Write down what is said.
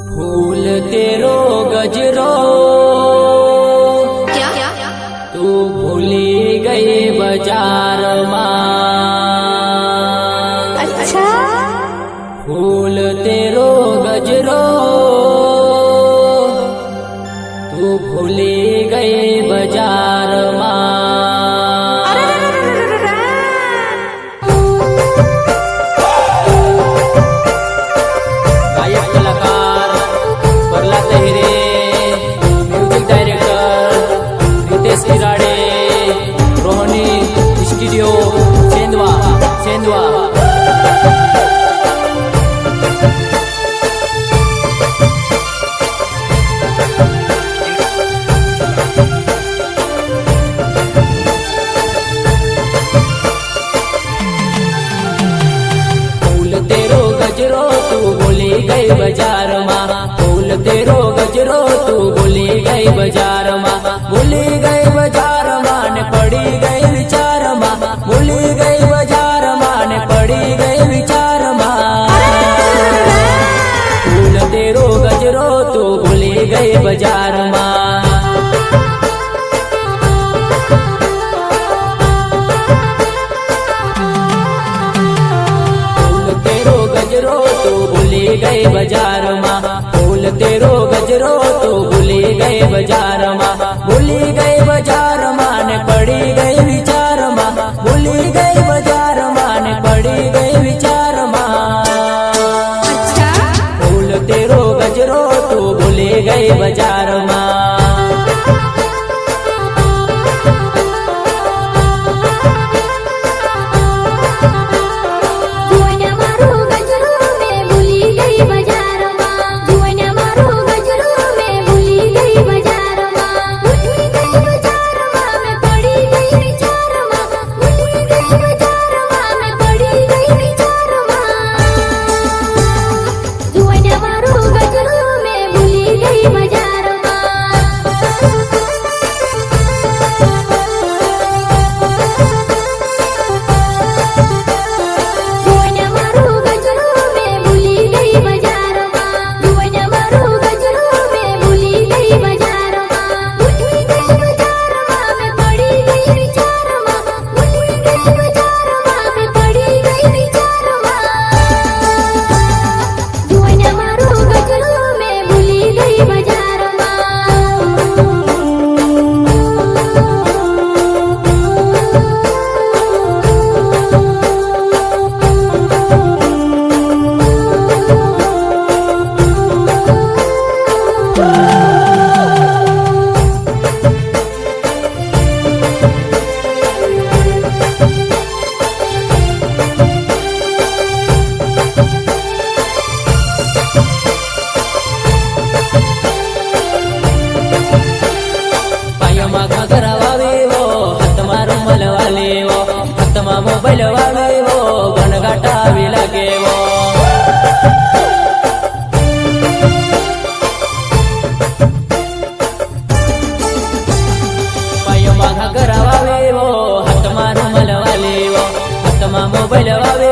फूल तेरो गजरो क्या तू भूली गई बाजार मां। अच्छा फूल तेरो गजरो तू भूली गई बाजार मां। गायक कलाकार परला तहिरे, music director Ritesh Kirade, Rohni studio Sendhwa Sendhwa. फूल तेरो गजरो तू भूली गई बाजार मां। फूल तेरो गजरो तू भूली गई बाजार मां। भूली गई बाजार मां ने पड़ी गई विचार मां। भूली गई बाजार मां ने पड़ी गई विचार मां। फूल तेरो गजरो तू भूली गई बाजार मां। गजरो तू भूली गई बाजार मां। फूल तेरो गजरो तू भूली गई बाजार मां। भूली गई बाजार मां ने पड़ी गई विचार मां। भूली गई बाजार मां ने पड़ी गई विचार मां। अच्छा फूल तेरो गजरो तू भूली गई बाजार मां। मोबाइल वाले वो गणगाटा भी लगे वो। पायो माघा करावे वो हाथ मार मल वाले वो हाथ मा मोबाइल वाले